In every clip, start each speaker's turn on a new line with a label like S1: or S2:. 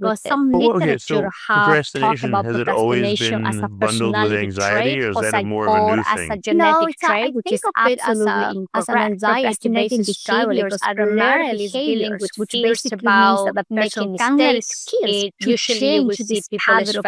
S1: with
S2: because
S1: it.
S2: some
S3: Okay,
S2: literature
S3: so
S2: have talked
S3: procrastination,
S2: about
S3: has it always
S2: procrastination as a
S3: been bundled with
S2: personality
S3: anxiety,
S2: trait
S3: or is that
S2: or
S3: more of a new
S2: as a
S3: thing?
S2: genetic
S1: I
S2: trait, which
S1: think
S2: is
S1: of it
S2: absolutely
S1: as an
S2: incorrect.
S1: anxiety-based
S2: Procrastinating
S1: struggle
S2: behaviors
S1: because
S2: are
S1: primarily
S2: learned
S1: is dealing
S2: behaviors,
S1: with
S2: which
S1: fears
S2: basically means that
S1: about
S2: the person
S1: making
S2: can learn
S1: mistakes.
S2: skills
S1: It
S2: to
S1: usually you will
S2: change
S1: see
S2: this
S1: people
S2: habit of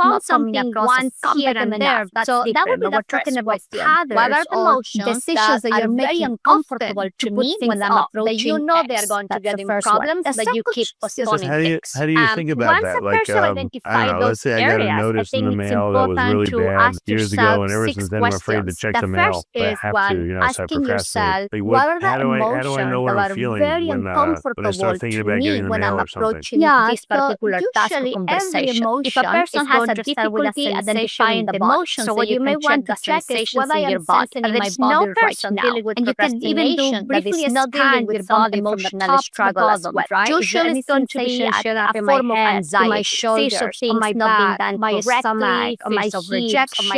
S1: found something once here and there. So that would be the first question. What are the emotions decisions that you're very uncomfortable to me when I'm approaching that you know they're going to get in problems, but you keep postponing things?
S3: How do you think about that? Like, I don't know, let's say I got a notice in the mail that was really bad years ago, and ever since then I'm afraid to check the mail, but I have to, so I procrastinate. Like, how do I know what I'm feeling when I start thinking about getting the mail or something?
S1: This particular task or conversation. If a person has a difficulty identifying the emotions, so what you may want to check is what I am sensing in my body right now. And you can even do briefly scan with some emotional struggle as well. Usually it's going to be a form of anxiety, my shoulders, on my back, my stomach, on my rejection.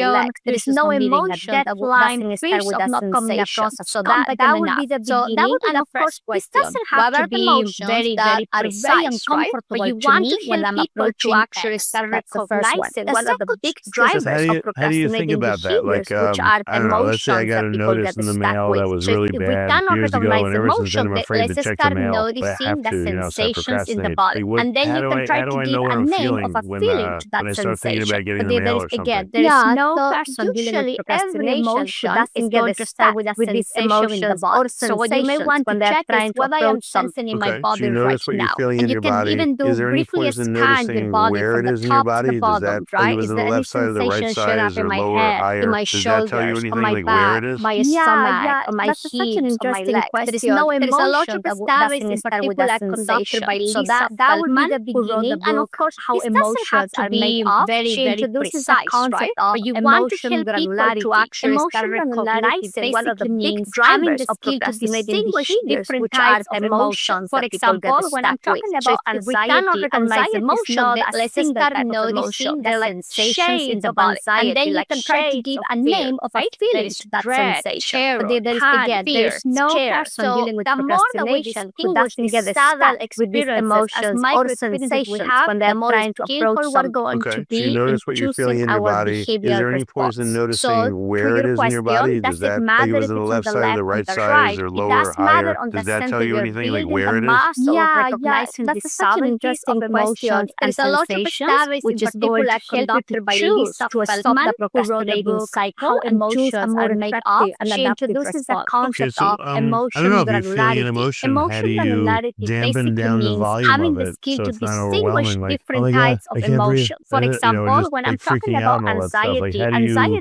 S1: There is no emotion that doesn't start with a sensation. So that would enough. So that would be the first question. This doesn't have to be very, very precise, right? But you want to help people to actually start recognizing what are the big drivers of procrastinating behaviors, which are emotions that people get stuck with. So if we cannot recognize emotion, let's start noticing the sensations in the body. And then you can try to give a name of a feeling to that sensation. Again, there is no person dealing with procrastination doesn't get stuck with this emotion in the body. So what you may want to check is what I am sensing in my body right now. And you can even do briefly scan your body from the top to the bottom, right? Is there any sensation showing up in my head, in my shoulders, on my back, my stomach, on my hips, on my legs? There is no emotion that doesn't start with a sensation. So that would be the beginning. And of course, how emotions are made of. Very, very precise, right? But you want to help people to actually start recognizing what are the big drivers of procrastinating behaviors, different types of emotions. For example, when I'm talking about anxiety, emotion, let's start noticing the sensations of anxiety. And then you can try to give a name of a feeling to that sensation. But there is no person dealing with procrastination who doesn't get stuck with these emotions or sensations when they're trying to approach something.
S3: Okay, so you notice what you're feeling in your body. Is there any person noticing where it is in your body? Does that tell you is it the left side, the right side, or lower, or higher? Does that tell you anything like where it is?
S1: Yeah, that's such an interesting question. There's a lot of studies which is going to help you to choose to stop the procrastinating cycle. Emotions are made of. She introduces the concept of emotion granularity. Emotion granularity basically means having the skill to distinguish different types of emotions. For example, when I'm talking about anxiety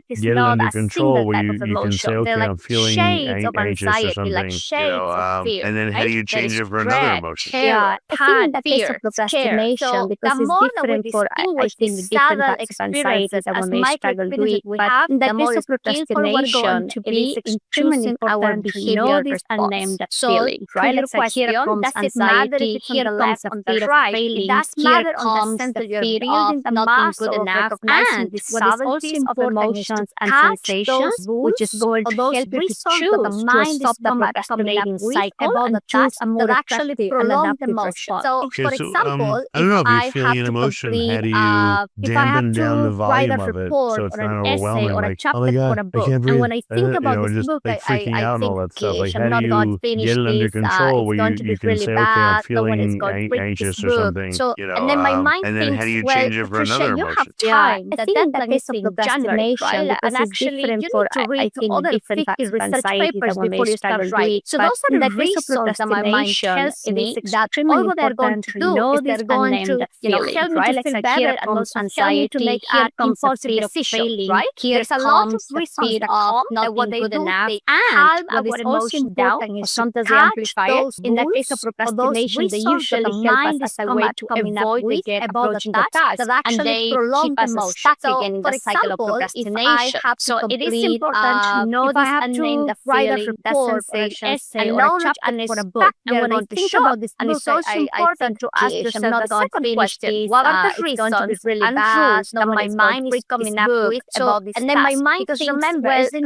S1: is not a single type of emotion. They're like shades of anxiety, like shades of fear.
S3: And then how do you change it for another emotion?
S1: Yeah, I think in the case of procrastination, because it's different for, I think, different types of anxieties that we may struggle with. But in the case of procrastination, it is extremely important to notice and name that feeling, right? It's like here comes anxiety, here comes the fear of failing, here comes the fear of not being good enough, and what is also important is to catch those which is going to help you to choose to stop the procrastinating cycle and choose a more actually prolong the motion. So, for example,
S3: I don't know if you're feeling an emotion, how do you dampen down the volume of it so it's not overwhelming? Like, oh my God, I can't breathe.
S1: And when I think about this book, I
S3: freaking out and all that stuff. Like,
S1: I'm
S3: how
S1: not
S3: do
S1: going
S3: you
S1: to finish
S3: get it under
S1: this,
S3: control where
S1: going to
S3: you
S1: be
S3: can
S1: really
S3: say, okay,
S1: bad,
S3: I'm feeling
S1: read
S3: anxious
S1: this
S3: or
S1: book.
S3: something,
S1: So,
S3: you know,
S1: and then my mind
S3: and then
S1: thinks,
S3: how do you
S1: well,
S3: change it for
S1: Patricia,
S3: another
S1: you
S3: emotion?
S1: have time.
S2: I
S1: That
S2: think in the
S1: deadline is
S2: case of
S1: in January,
S2: procrastination,
S1: right?
S2: because
S1: And
S2: it's
S1: actually,
S2: different
S1: you
S2: for,
S1: need to read
S2: I think,
S1: other
S2: different
S1: 50
S2: types of
S1: research
S2: anxiety
S1: papers
S2: that we
S1: before
S2: may
S1: you start
S2: struggle
S1: writing.
S2: with.
S1: So
S2: But
S1: those are
S2: in
S1: the
S2: the case of
S1: reasons that my mind tells me that all what they're going to do is they're going to, help me to feel better and also help me to make impulsive decisions, right? There's a lot of reasons that come that what they do, they calm our emotions down or sometimes they amplify it. In the case of procrastination, they usually help us as a way to avoid the approaching the task that actually prolong us stuck again in the cycle of procrastination. So it is important to notice and name the feeling, the sensations, and knowledge and for a book. And when I think about this book, it's also important to ask yourself the second question: what are the reasons and rules that my mind is coming up with about this task? And then my mind thinks, well,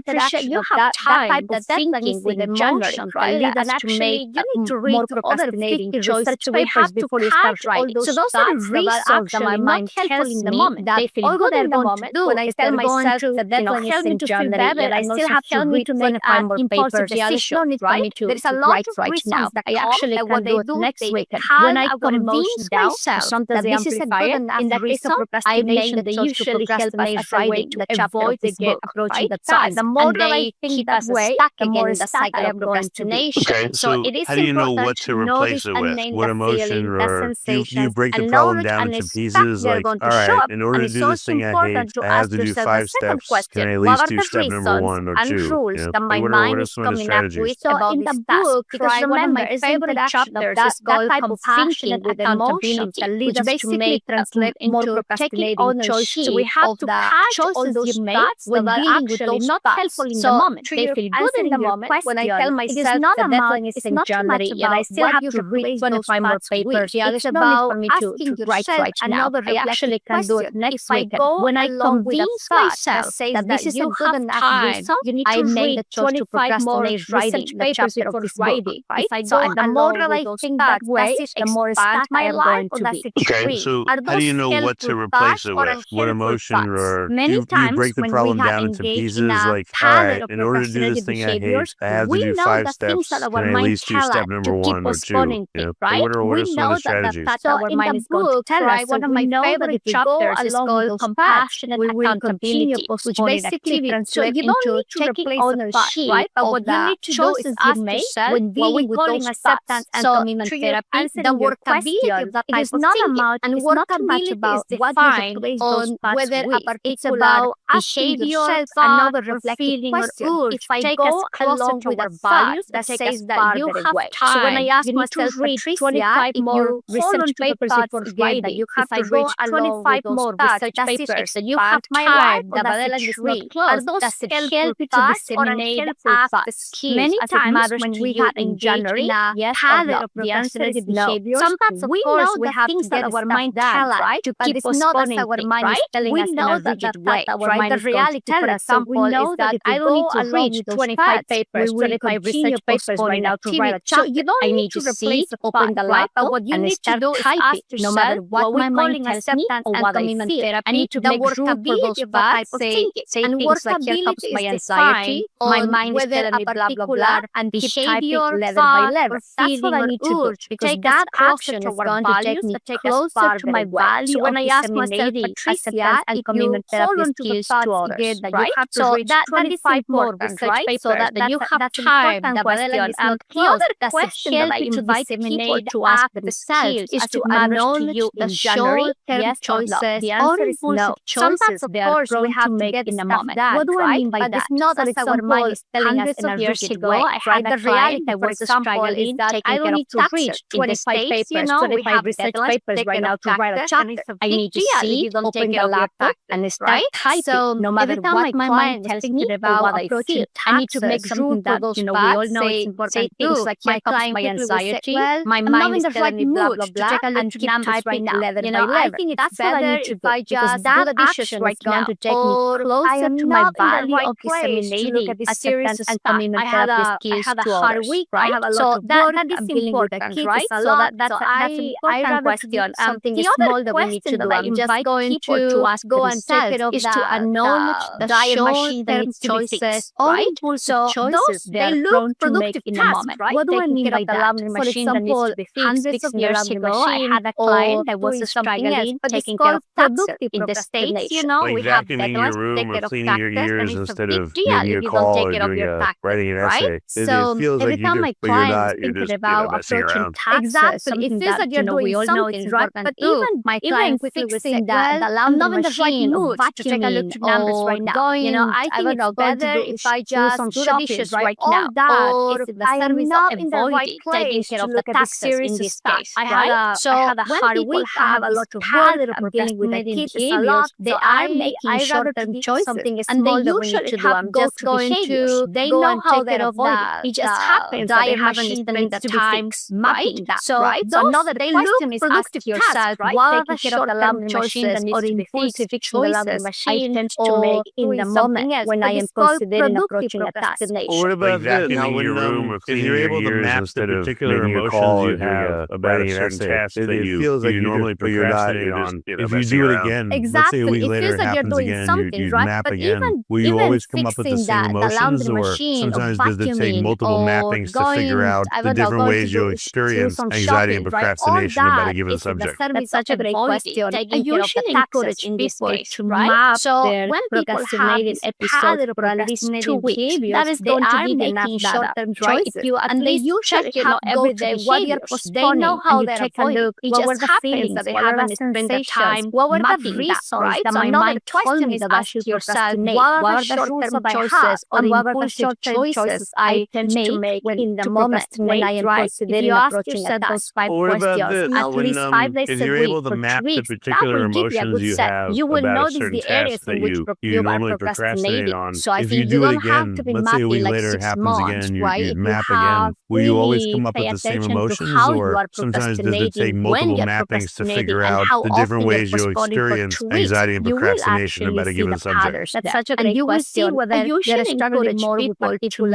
S1: Patricia, you have time that thinking with emotion, right? And actually, you need to read other 50 research papers before you start writing. So those are the reasons that my mind tells in the moment. They feel good in the moment. When I tell myself that deadline is in January, I still have to read 25 more papers. Decision, right? There's a lot of reasons that I actually can do it next weekend. When I convince myself sometimes that this is a good enough in the case of procrastination, they usually help us as a way to avoid this book, approaching the task. The more that I think that way, the more the cycle of procrastination.
S3: Okay, so how do you know what to replace it with? What emotion, or you break the problem down into pieces? Like, all right, in order to do this thing I hate, I have to do 5 steps. Can I at least do step number 1 or 2? What are some of the strategies?
S1: So in the book, because remember, my favorite chapters is called Compassion with Accountability, which basically translates into taking ownership. So we have to catch all those thoughts when dealing with those not helpful in the moment. They feel good in the moment. When I tell myself that deadline is in January and I still have to read 25 more papers, it's about for me to write right now. I actually can do it next weekend. When I convince myself that this is a good enough reason, I make the choice to procrastinate writing the chapter of this book, right? So the more that I think that way, the more stuck I am going to be.
S3: Okay, so how do you know what to replace it with? What emotion, or do you break the problem down into pieces? Like, all right, in order to do this thing I hate, I have to do 5 steps, and at least do step number 1 or 2.
S1: Right?
S3: What are some of the strategies?
S1: So in the book, right, one of my favorite chapters is called Compassionate Accountability, which basically so you don't need to replace ownership, right? But what you need to do is ask yourself when dealing with those acceptance and commitment therapy, the workability of that type of thinking. And workability is defined on whether a particular behavior, another reflecting question. If I go along with our values that says that you have time, so when I ask myself, Patricia, 25 more research papers before writing, you have to read 25 more research papers, that you have time, the balance is not closed, does it help you to disseminate the skills? Many times when we had in January, yes or no, the answer is no. Sometimes, of course, we have to get our mind tell us, right? To keep postponing things, right? We know that the reality, for example, is that I don't need to read 25 papers, 25 research papers right now to write a chapter. So you don't need to replace open the laptop, what you need to do is ask yourself, no matter what my mind tells me or what I feel, I need to make room for those facts, say things like, here comes my anxiety, my mind is telling me blah, blah, blah, and keep typing letter by letter. That's what I need to do, because that action is going to take me closer to my value. So when I ask myself, Patricia, and commitment therapy skills to others, right? So that is important, right? So that you have time, the question, and the other question that I invite people to ask themselves is to acknowledge the short-term choices, the answer is no. Sometimes, of course, we have to get in a moment. What do I mean by that? But it's not that our mind is telling us in a rigid way, right? The reality, for example, is that I don't need to read 25 papers, 25 research papers right now to write a chapter. I need to see, open the laptop, and start typing. No matter what my mind tells me or what I feel, I need to make room for those we all know it's important things like, here comes my anxiety, my mind is telling me blah, blah, blah, and keep typing letter by letter. I think it's better if I just do the action right now, to take me closer to my value of disseminating acceptance and commitment therapy skills to others, right? So that is important, right? So that's an important question. Something small that we need to do. I'm just going to ask go and take it is to acknowledge the short-term choices, right? So those, they look productive in a moment, right? What do I mean by that? For example, hundreds of years ago, I had a client that was struggling taking care of taxes. In the States, you know, we have deadlines to take care of taxes, and it's a big deal if you don't take care of your taxes, right? So every time my client is thinking about approaching taxes, it feels like you're doing something, right? But even my client fixing the laundry machine or vacuuming or going, you know, I think it's better if I just do the dishes right now. Or if the service of avoiding taking care of the taxes in this case, right? So when people have a lot of work, I'm dealing with the kids a lot, they are making short-term choices, and they usually have just going to, they know how they avoid it. It just happens that they haven't spent the time mapping that, so right? So another question is ask yourself, right? What are the short-term choices or impulsive choices I tend to make in the moment when I am considering approaching a task?
S3: What about this? Now, if you're able to map the particular emotions you have about a certain task that it feels like you normally procrastinate on, if you do it again, let's say a week later it happens again, you map again, will you always come up with the same emotions, or sometimes does it take multiple mappings to figure out the different ways you'll experience anxiety and procrastination about a given subject?
S1: That's such a great question. I usually encourage people to map their procrastinating episodes for at least 2 weeks. That is going to be making short-term choices. And they usually have every day what you're postponing, and you take a look, what were the feelings that they haven't spent the time, what were the reasons, right? So another question is ask yourself, what are the short-term choices or impulsive choices I tend to make in the moment when I am considering approaching a task? Those 5 questions, at least 5 days a week for 2 weeks, that will give you a good set. You will notice the areas in which you are procrastinating. So I think you don't have to be mapping like 6 months, right? If you have
S3: will you always come up with the same emotions, or sometimes does it take multiple mappings to figure out the different ways you'll experience anxiety and procrastination about a given subject?
S1: That's such a great question. You will see whether you're struggling more with particular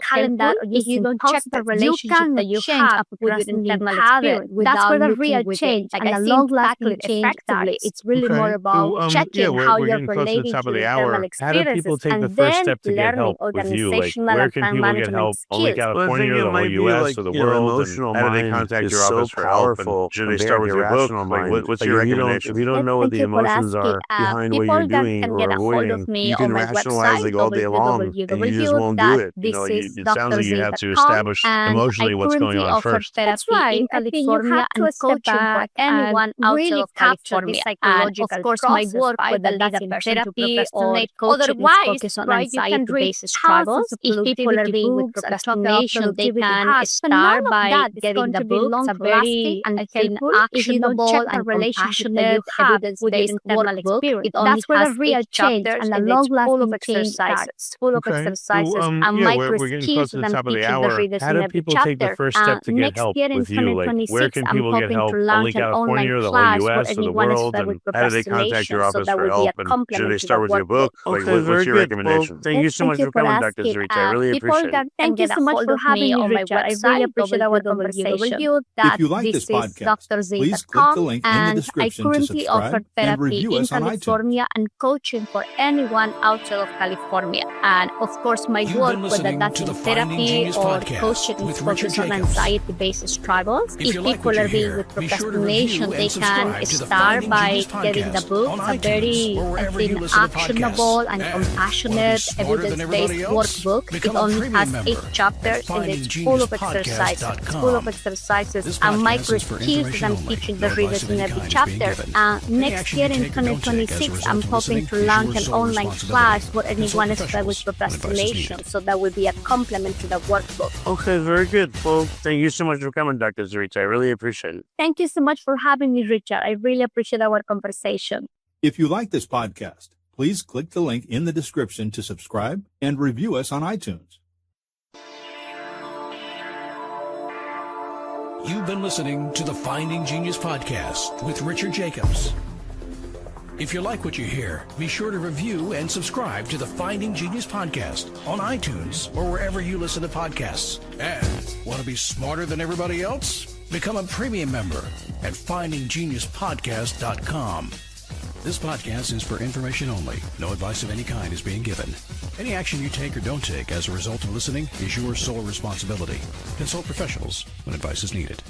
S1: calendar, if you don't check the relationship that you have with your internal experience, that's where the real change and the long-lasting change, it's really more about checking how you're relating to your internal experiences and then learning organizational and time management skills.
S3: Only California or the whole U.S. or the world?
S4: Emotional
S3: How do they
S4: mind
S3: contact
S4: is
S3: your
S4: so
S3: office for help?
S4: powerful.
S3: Should they start with your book? Like, what's your recommendation?
S4: If you don't know what the emotions are behind what you're doing or avoiding, you can rationalize like all day long, and you just won't do it.
S3: It sounds like you have to establish emotionally what's going on first.
S1: That's right. I think you have to step back anyone really capture the psychological and of course my work with the leader therapy or otherwise, right, you can read struggles. If people are dealing with procrastination, they can start by getting the books, a very actionable and compassionate evidence-based workbook. It only has 8 chapters and a long-lasting exercises, full of exercises and micro skills that I'm teaching the readers in every chapter.
S3: How do people take the first step to get help with you? Like, where can people get help? Only California or the whole U.S. or the world? And how do they contact your office for help? And should they start with your book? Like, what's your recommendation?
S4: Thank you so much for coming, Dr. Zurita. I really appreciate it.
S1: Thank you so much for having me, Richard. I really appreciate our conversation.
S5: If you like this podcast, please click the link in the description to subscribe and review us on
S1: California
S5: iTunes.
S1: And coaching for anyone outside of California. And of course, my work with the therapy or coaching is focused on anxiety-based struggles. If people are dealing with procrastination, they can start by getting the book, a very actionable and compassionate evidence-based workbook. It only has 8 chapters and it's full of exercises and micro skills that I'm teaching the readers in every chapter. Next year in 2026, I'm hoping to launch an online class for anyone struggling with procrastination. So that will be a complement to the workbook.
S4: Okay, very good. Well, thank you so much for coming, Dr. Zurita. I really appreciate it.
S1: Thank you so much for having me, Richard. I really appreciate our conversation.
S5: If you like this podcast, please click the link in the description to subscribe and review us on iTunes. You've been listening to the Finding Genius podcast with Richard Jacobs. If you like what you hear, be sure to review and subscribe to the Finding Genius podcast on iTunes or wherever you listen to podcasts. And want to be smarter than everybody else? Become a premium member at findinggeniuspodcast.com. This podcast is for information only. No advice of any kind is being given. Any action you take or don't take as a result of listening is your sole responsibility. Consult professionals when advice is needed.